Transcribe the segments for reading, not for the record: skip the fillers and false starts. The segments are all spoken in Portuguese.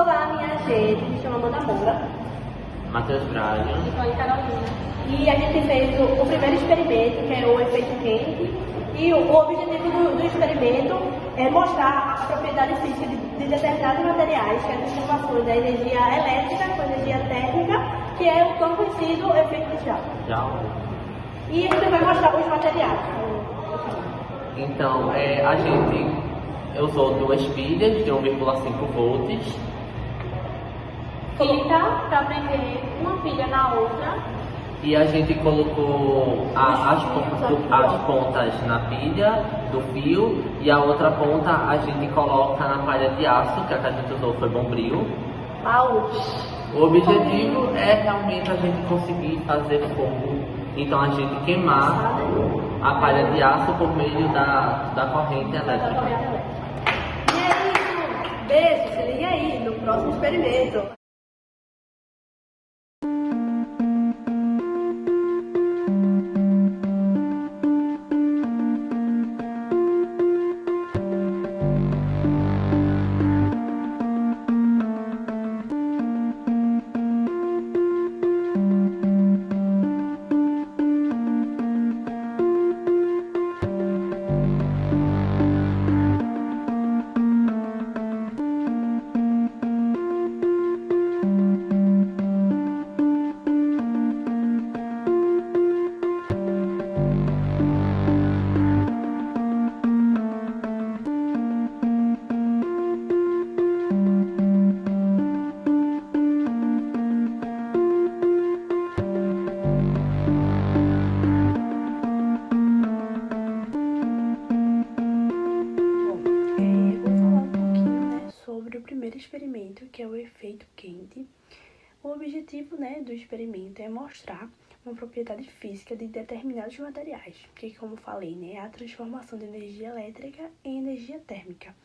Olá, minha gente, me chamo Amanda Moura. Matheus Braga. Nicole Carolina. E a gente fez o primeiro experimento, que é o efeito quente. E o objetivo do experimento é mostrar a propriedade física de determinados materiais, que é a transformação da energia elétrica com energia térmica, que é o tão conhecido efeito de Joule. E a gente vai mostrar os materiais. Então, a gente usou duas pilhas de 1,5 volts. Fita para prender uma pilha na outra. E a gente colocou as pontas na pilha do fio e a outra ponta a gente coloca na palha de aço, que a gente usou foi bombril. O objetivo é realmente a gente conseguir fazer fogo. Então a gente queimar a palha de aço por meio da corrente elétrica. E é isso. Beijo, se liga aí no próximo experimento. Sobre o primeiro experimento, que é o efeito quente. O objetivo, do experimento é mostrar uma propriedade física de determinados materiais, que, como falei, é a transformação de energia elétrica em energia térmica,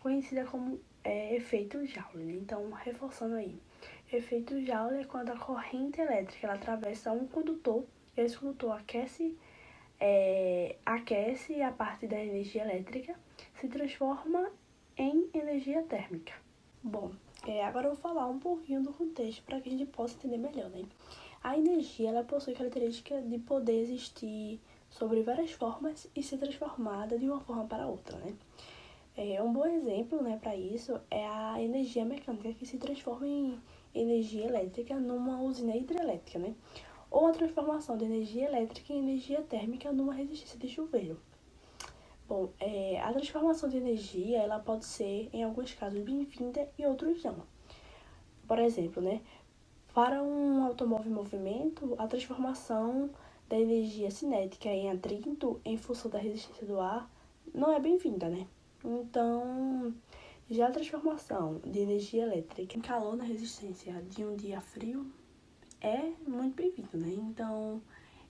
conhecida como efeito Joule. Então, reforçando aí, efeito Joule é quando a corrente elétrica ela atravessa um condutor, e esse condutor aquece a parte da energia elétrica, se transforma em energia térmica. Bom, agora eu vou falar um pouquinho do contexto para que a gente possa entender melhor, A energia ela possui característica de poder existir sobre várias formas e ser transformada de uma forma para outra, Um bom exemplo, para isso é a energia mecânica que se transforma em energia elétrica numa usina hidrelétrica, Ou a transformação de energia elétrica em energia térmica numa resistência de chuveiro. Bom, a transformação de energia, ela pode ser, em alguns casos, bem-vinda e outros não. Por exemplo, para um automóvel em movimento, a transformação da energia cinética em atrito, em função da resistência do ar, não é bem-vinda, Então, já a transformação de energia elétrica em calor na resistência de um dia frio é muito bem-vindo, Então,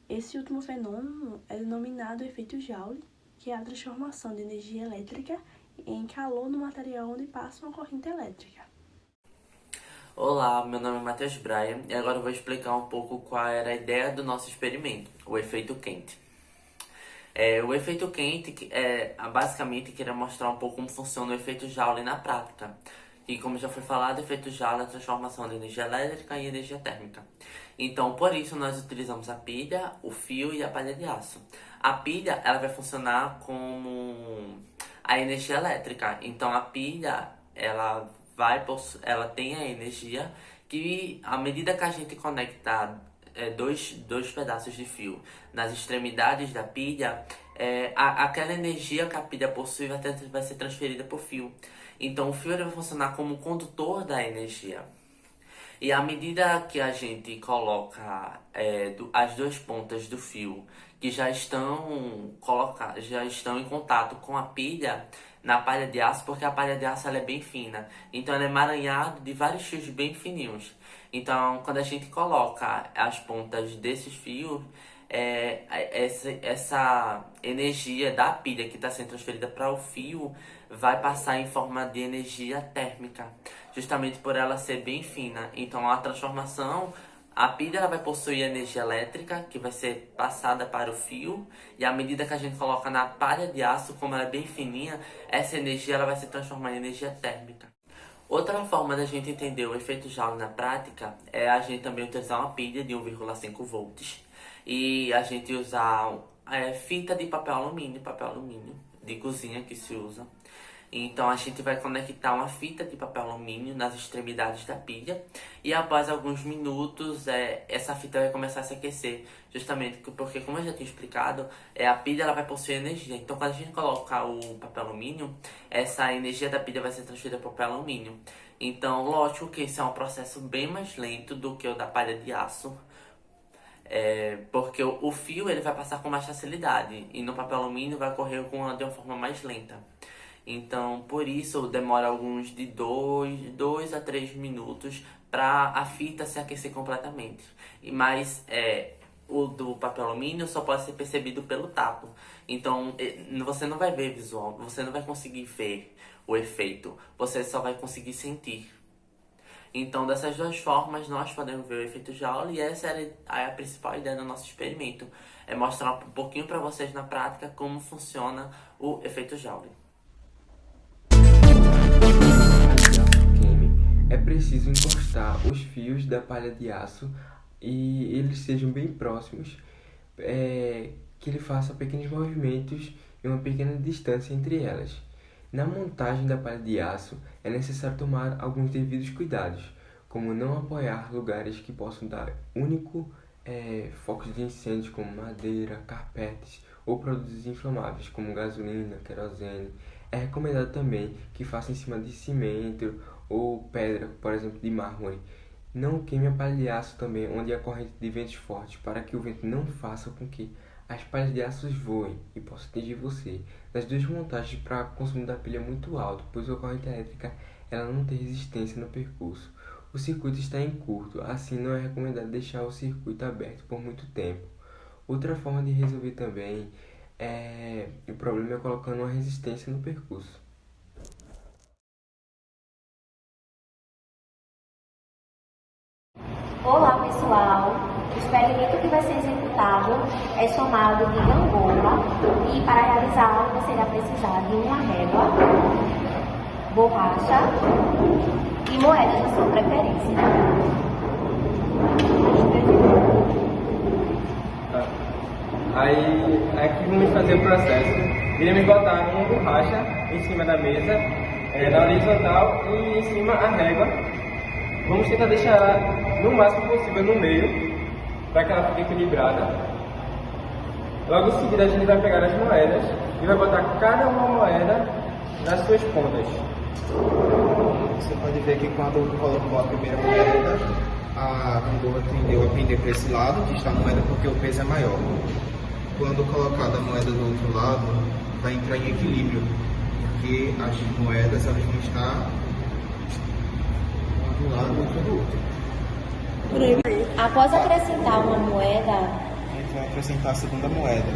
esse último fenômeno é denominado efeito Joule, que é a transformação de energia elétrica em calor no material onde passa uma corrente elétrica. Olá, meu nome é Matheus Braga e agora eu vou explicar um pouco qual era a ideia do nosso experimento, o efeito quente. O efeito quente basicamente queria mostrar um pouco como funciona o efeito Joule na prática. E como já foi falado, o efeito Joule é a transformação de energia elétrica em energia térmica. Então, por isso, nós utilizamos a pilha, o fio e a palha de aço. A pilha ela vai funcionar como a energia elétrica. Então, a pilha ela tem a energia que, à medida que a gente conectar dois pedaços de fio nas extremidades da pilha, aquela energia que a pilha possui vai ser transferida para o fio. Então o fio vai funcionar como condutor da energia. E à medida que a gente coloca as duas pontas do fio que já estão em contato com a pilha, na palha de aço, porque a palha de aço ela é bem fina. Então ela é emaranhada de vários fios bem fininhos. Então quando a gente coloca as pontas desses fios, essa energia da pilha que está sendo transferida para o fio vai passar em forma de energia térmica, justamente por ela ser bem fina. Então a transformação, a pilha ela vai possuir energia elétrica que vai ser passada para o fio, e à medida que a gente coloca na palha de aço, como ela é bem fininha, essa energia ela vai se transformar em energia térmica. Outra forma da gente entender o efeito Joule na prática é a gente também utilizar uma pilha de 1,5 volts e a gente usar fita de papel alumínio de cozinha que se usa. Então a gente vai conectar uma fita de papel alumínio nas extremidades da pilha e após alguns minutos essa fita vai começar a se aquecer, justamente porque, como eu já tinha explicado, a pilha ela vai possuir energia. Então quando a gente coloca o papel alumínio, essa energia da pilha vai ser transferida para o papel alumínio. Então lógico que esse é um processo bem mais lento do que o da palha de aço, porque o fio ele vai passar com mais facilidade e no papel alumínio vai correr de uma forma mais lenta. Então, por isso, demora alguns de 2 a 3 minutos para a fita se aquecer completamente. Mas o do papel alumínio só pode ser percebido pelo tato. Então, você não vai ver visual, você não vai conseguir ver o efeito, você só vai conseguir sentir. Então, dessas duas formas, nós podemos ver o efeito Joule e essa é a principal ideia do nosso experimento. É mostrar um pouquinho para vocês na prática como funciona o efeito Joule. É preciso encostar os fios da palha de aço e eles sejam bem próximos, que ele faça pequenos movimentos e uma pequena distância entre elas. Na montagem da palha de aço é necessário tomar alguns devidos cuidados, como não apoiar lugares que possam dar focos de incêndio como madeira, carpetes ou produtos inflamáveis como gasolina, querosene. É recomendado também que faça em cima de cimento ou pedra, por exemplo, de mármore. Não queime a palha de aço também onde há corrente de ventos fortes, para que o vento não faça com que as palhas de aço voem e possam atingir você. Nas duas montagens, para consumo da pilha é muito alto, pois a corrente elétrica ela não tem resistência no percurso. O circuito está em curto, assim não é recomendado deixar o circuito aberto por muito tempo. Outra forma de resolver também o problema é colocando uma resistência no percurso. Olá pessoal, o experimento que vai ser executado é chamado de gangorra e para realizá-lo você irá precisar de uma régua, borracha e moedas da sua preferência. Aí aqui vamos fazer o processo. Iremos botar uma borracha em cima da mesa, na horizontal e em cima a régua. Vamos tentar deixar ela no máximo possível no meio, para que ela fique equilibrada. Logo em seguida a gente vai pegar as moedas e vai botar cada uma moeda nas suas pontas. Você pode ver que quando colocou a primeira moeda, a gangorra tendeu a pender para esse lado, que está a moeda porque o peso é maior. Quando colocada a moeda do outro lado, vai entrar em equilíbrio, porque as moedas elas vão estar de um lado e outra do outro. Após acrescentar uma moeda, A gente vai acrescentar a segunda moeda.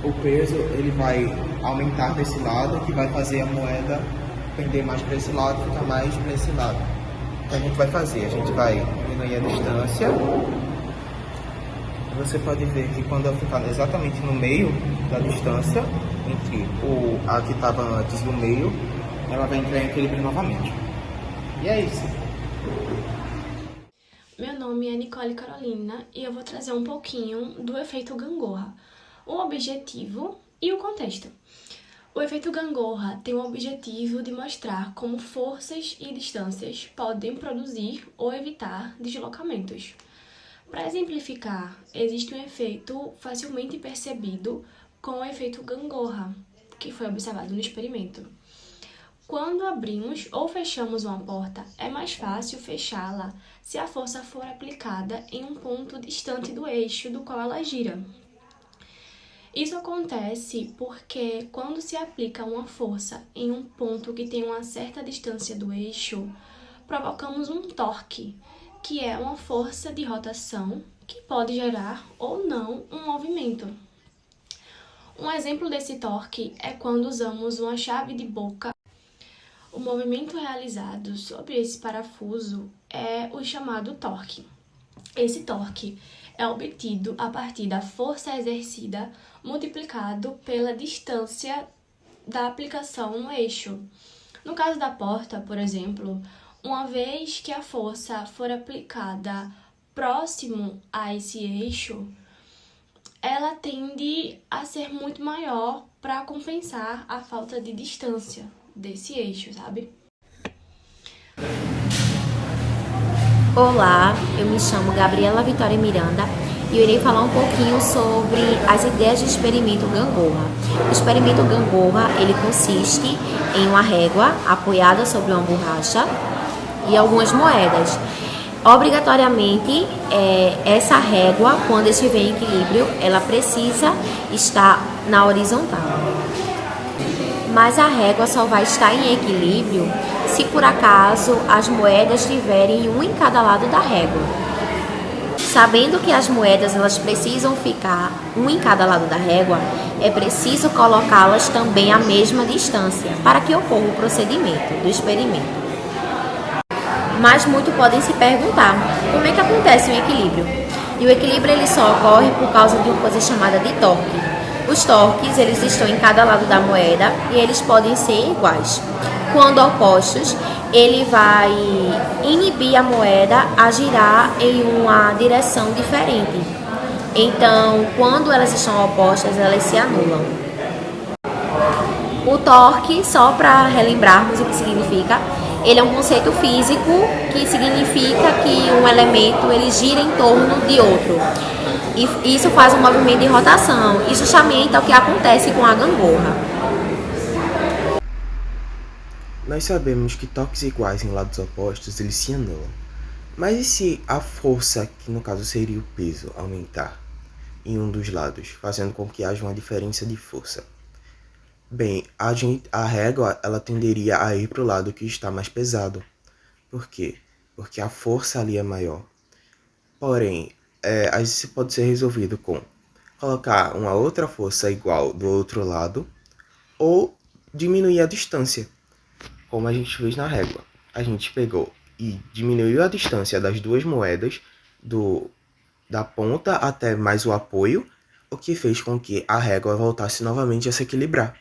O peso ele vai aumentar desse lado, que vai fazer a moeda pender mais para esse lado, ficar mais para esse lado. O que a gente vai fazer? A gente vai diminuir a distância. Você pode ver que quando ela ficar exatamente no meio da distância, entre a que estava antes do meio, ela vai entrar em equilíbrio novamente. E é isso. Meu nome é Nicole Carolina e eu vou trazer um pouquinho do efeito gangorra, o objetivo e o contexto. O efeito gangorra tem o objetivo de mostrar como forças e distâncias podem produzir ou evitar deslocamentos. Para exemplificar, existe um efeito facilmente percebido com o efeito gangorra, que foi observado no experimento. Quando abrimos ou fechamos uma porta, é mais fácil fechá-la se a força for aplicada em um ponto distante do eixo do qual ela gira. Isso acontece porque quando se aplica uma força em um ponto que tem uma certa distância do eixo, provocamos um torque, que é uma força de rotação que pode gerar ou não um movimento. Um exemplo desse torque é quando usamos uma chave de boca. O movimento realizado sobre esse parafuso é o chamado torque. Esse torque é obtido a partir da força exercida multiplicado pela distância da aplicação no eixo. No caso da porta, por exemplo, uma vez que a força for aplicada próximo a esse eixo, ela tende a ser muito maior para compensar a falta de distância desse eixo, sabe? Olá, eu me chamo Gabriela Vitória Miranda e eu irei falar um pouquinho sobre as ideias do experimento gangorra. O experimento gangorra, ele consiste em uma régua apoiada sobre uma borracha e algumas moedas. Obrigatoriamente, essa régua, quando estiver em equilíbrio, ela precisa estar na horizontal. Mas a régua só vai estar em equilíbrio se por acaso as moedas estiverem um em cada lado da régua. Sabendo que as moedas elas precisam ficar um em cada lado da régua, é preciso colocá-las também à mesma distância para que ocorra o procedimento do experimento. Mas muitos podem se perguntar, como é que acontece o equilíbrio? E o equilíbrio ele só ocorre por causa de uma coisa chamada de torque. Os torques eles estão em cada lado da moeda e eles podem ser iguais. Quando opostos, ele vai inibir a moeda a girar em uma direção diferente. Então, quando elas estão opostas, elas se anulam. O torque, só para relembrarmos o que significa, ele é um conceito físico que significa que um elemento ele gira em torno de outro. E isso faz um movimento de rotação. E justamente é o que acontece com a gangorra. Nós sabemos que torques iguais em lados opostos, eles se anulam. Mas e se a força, que no caso seria o peso, aumentar em um dos lados, fazendo com que haja uma diferença de força? Bem, a régua ela tenderia a ir para o lado que está mais pesado. Por quê? Porque a força ali é maior. Porém, isso pode ser resolvido com colocar uma outra força igual do outro lado ou diminuir a distância, como a gente fez na régua. A gente pegou e diminuiu a distância das duas moedas, da ponta até mais o apoio, o que fez com que a régua voltasse novamente a se equilibrar.